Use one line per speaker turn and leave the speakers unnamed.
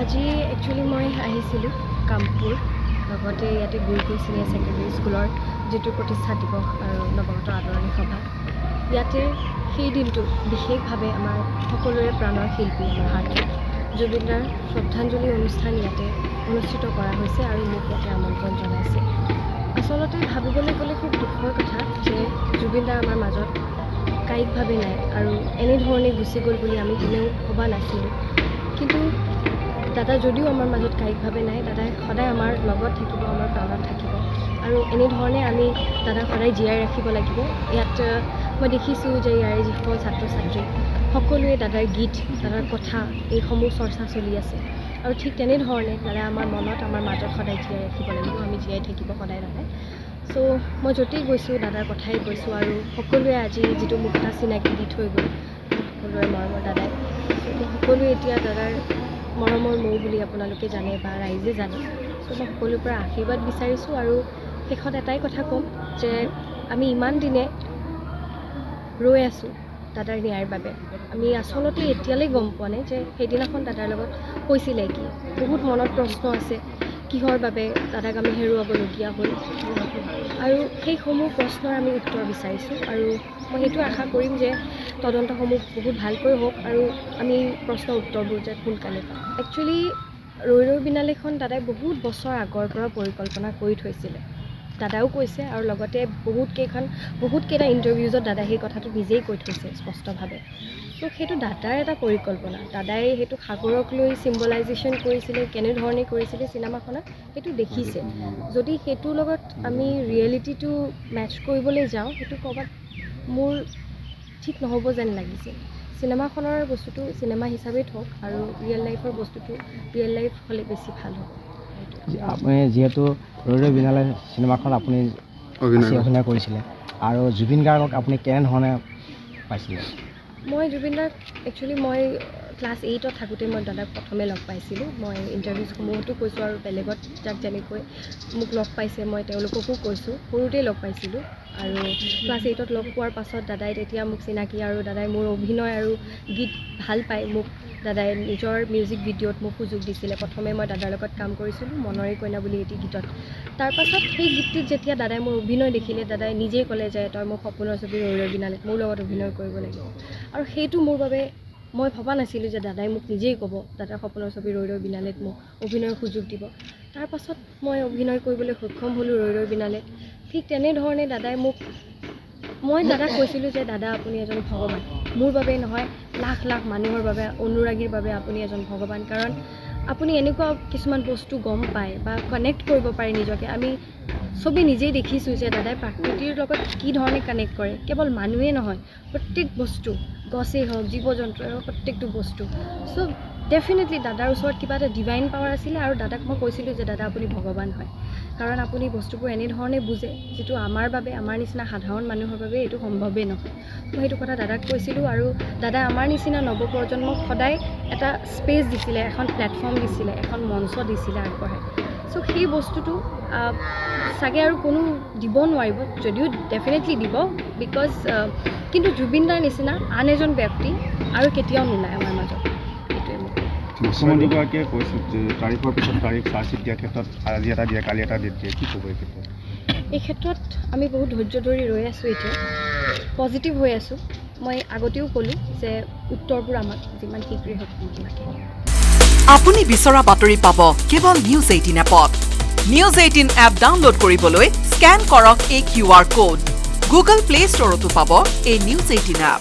আজি একচুৱেলি মই আহিছিলোঁ কামপুৰ লগতে ইয়াতে গুৰুকুল ছিনিয়ৰ ছেকেণ্ডেৰী স্কুলৰ যিটো প্ৰতিষ্ঠা দিৱস আৰু নৱাগত আদৰণি সভা ইয়াতে সেই দিনটো বিশেষভাৱে আমাৰ সকলোৰে প্ৰাণৰ শিল্পী আমাৰ হাৰ্টথ্ৰব জুবিন দাৰ শ্ৰদ্ধাঞ্জলি অনুষ্ঠান ইয়াতে অনুষ্ঠিত কৰা হৈছে আৰু মোক ইয়াতে আমন্ত্ৰণ জনাইছে। আচলতে ভাবিবলৈ গ'লে খুব দুখৰ কথা যে জুবিন দা আমাৰ মাজত কায়িকভাৱে নাই আৰু এনেধৰণে গুচি গ'ল বুলি আমি কোনেও ভবা নাছিলোঁ। কিন্তু দাদা যদিও আমাৰ মাজত কায়িকভাৱে নাই, দাদাই সদায় আমাৰ লগত থাকিব, আমাৰ প্ৰাণত থাকিব আৰু এনেধৰণে আমি দাদাক সদায় জীয়াই ৰাখিব লাগিব। ইয়াত মই দেখিছোঁ যে ইয়াৰে যিসকল ছাত্ৰ ছাত্ৰী সকলোৱে দাদাৰ গীত, দাদাৰ কথা এইসমূহ চৰ্চা চলি আছে আৰু ঠিক তেনেধৰণে দাদাই আমাৰ মনত, আমাৰ মাজত সদায় জীয়াই ৰাখিব লাগিব, আমি জীয়াই থাকিব সদায় দাদাই। চ' মই য'তেই গৈছোঁ দাদাৰ কথাই কৈছোঁ আৰু সকলোৱে আজি যিটো মোক এটা চিনাকি দি থৈ গ'ল সকলোৰে মৰমৰ দাদাই, সকলোৱে এতিয়া দাদাৰ মৰমৰ মৌ বুলি আপোনালোকে জানে বা ৰাইজে জানে। চ' মই সকলোৰে পৰা আশীৰ্বাদ বিচাৰিছোঁ আৰু শেষত এটাই কথা ক'ম যে আমি ইমান দিনে ৰৈ আছোঁ দাদাৰ ন্যায়ৰ বাবে। আমি আচলতে এতিয়ালৈ গম পোৱা নাই যে সেইদিনাখন দাদাৰ লগত হৈছিলে কি। বহুত মনত প্ৰশ্ন আছে কিহৰ বাবে দাদাক আমি হেৰুৱাবলগীয়া হ'ল আৰু সেইসমূহ প্ৰশ্নৰ আমি উত্তৰ বিচাৰিছোঁ আৰু মই সেইটো আশা কৰিম যে তদন্তসমূহ বহুত ভালকৈ হওক আৰু আমি প্ৰশ্নৰ উত্তৰবোৰ যে সোনকালে পাওঁ। একচুৱেলি ৰৈ ৰৈ বিনালেখন দাদাই বহুত বছৰ আগৰ পৰা পৰিকল্পনা কৰি থৈছিলে, দাদাও কৈছে আৰু লগতে বহুতকেইটা ইণ্টাৰভিউজত দাদাই সেই কথাটো নিজেই কৈ থৈছে স্পষ্টভাৱে। ত' সেইটো দাদাৰ এটা পৰিকল্পনা, দাদাই সেইটো সাগৰক লৈ চিম্বলাইজেশ্যন কৰিছিলে, কেনেধৰণে কৰিছিলে চিনেমাখনত সেইটো দেখিছে। যদি সেইটোৰ লগত আমি ৰিয়েলিটিটো মেটচ কৰিবলৈ যাওঁ সেইটো ক'ৰবাত মোৰ ঠিক নহ'ব যেন লাগিছে। চিনেমাখনৰ বস্তুটো চিনেমা হিচাপেই থওক আৰু ৰিয়েল লাইফৰ বস্তুটো ৰিয়েল লাইফ হ'লে বেছি ভাল হ'ব।
আপুনি যিহেতু ৰৈ ৰৈ বিনালে চিনেমাখন আপুনি অভিনয় কৰিছিলে আৰু জুবিন গাৰ্গক আপুনি কেনেধৰণে পাইছিলে?
মই জুবিন দাক একচুৱেলি মই ক্লাছ 8ত থাকোঁতে মই দাদাক প্ৰথমে লগ পাইছিলোঁ। মই ইণ্টাৰভিউসমূহতো কৈছোঁ আৰু বেলেগত যাক যেনেকৈ মোক লগ পাইছে মই তেওঁলোককো কৈছোঁ, সৰুতেই লগ পাইছিলোঁ আৰু ক্লাছ 8ত লগ পোৱাৰ পাছত দাদাই তেতিয়া মোক চিনাকি আৰু দাদাই মোৰ অভিনয় আৰু গীত ভাল পাই মোক দাদাই নিজৰ মিউজিক ভিডিঅ'ত মোক সুযোগ দিছিলে। প্ৰথমে মই দাদাৰ লগত কাম কৰিছিলোঁ মনৰে কইনা বুলি এটি গীতত। তাৰপাছত সেই গীতটিত যেতিয়া দাদাই মোৰ অভিনয় দেখিলে দাদাই নিজেই ক'লে যে তই মোৰ সপোনৰ ছবি ৰৈ ৰৈ বিনালে মোৰ লগত অভিনয় কৰিব লাগিব আৰু সেইটো মোৰ বাবে মই ভবা নাছিলোঁ যে দাদাই মোক নিজেই ক'ব দাদাৰ সপোনৰ ছবি ৰৈ ৰৈ বিনালেত মোক অভিনয়ৰ সুযোগ দিব। তাৰপাছত মই অভিনয় কৰিবলৈ সক্ষম হ'লোঁ ৰৈ ৰৈ বিনালেত। ঠিক তেনেধৰণে দাদাই মই দাদাক কৈছিলোঁ যে দাদা আপুনি এজন ভগৱান, মোৰ বাবেই নহয় লাখ লাখ মানুহৰ বাবে, অনুৰাগীৰ বাবে আপুনি এজন ভগৱান। কাৰণ আপুনি এনেকুৱা কিছুমান বস্তু গম পায় বা কানেক্ট কৰিব পাৰে নিজকে। আমি চবেই নিজেই দেখিছোঁ যে দাদাই প্ৰাকৃতিৰ লগত কি ধৰণে কানেক্ট কৰে, কেৱল মানুহেই নহয় প্ৰত্যেক বস্তু, গছেই হওক জীৱ জন্তুৱেই হওক প্ৰত্যেকটো বস্তু। চ' ডেফিনেটলি দাদাৰ ওচৰত কিবা এটা ডিভাইন পাৱাৰ আছিলে আৰু দাদাক মই কৈছিলোঁ যে দাদা আপুনি ভগৱান হয়, কাৰণ আপুনি বস্তুবোৰ এনেধৰণে বুজে যিটো আমাৰ বাবে, আমাৰ নিচিনা সাধাৰণ মানুহৰ বাবে এইটো সম্ভৱেই নহয়। মই সেইটো কথা দাদাক কৈছিলোঁ আৰু দাদাই আমাৰ নিচিনা নৱপ্ৰজন্মক সদায় এটা স্পেচ দিছিলে, এখন প্লেটফৰ্ম দিছিলে, এখন মঞ্চ দিছিলে আগবঢ়াই। চ' সেই বস্তুটো চাগে আৰু কোনো দিব নোৱাৰিব, যদিও ডেফিনেটলি দিব বিকজ কিন্তু জুবিন দাৰ নিচিনা আন এজন ব্যক্তি আৰু কেতিয়াও নোলায় আমাৰ মাজত। সেইটোৱে মোক
মুখ্যমন্ত্ৰীগৰাকীয়ে কৈছে যে তাৰিখৰ পিছত তাৰিখ চাৰ্জশ্বিট দিয়াৰ ক্ষেত্ৰত আজি এটা দিয়ে কালি এটা ডেট দিয়ে, কি ক'ব এই ক্ষেত্ৰত?
এই ক্ষেত্ৰত আমি বহুত ধৈৰ্য ধৰি ৰৈ আছোঁ, এতিয়া পজিটিভ হৈ আছোঁ। মই আগতেও ক'লোঁ যে উত্তৰবোৰ আমাক যিমান শীঘ্ৰেই হওক লাগে।
আপুনি বিচৰা বাতৰি পাব কেৱল নিউজ 18 এপত। নিউজ 18 এপ ডাউনলোড কৰিবলৈ স্কেন কৰক এই QR কোড। গুগল প্লে ষ্টৰতো পাব এই নিউজ 18 এপ।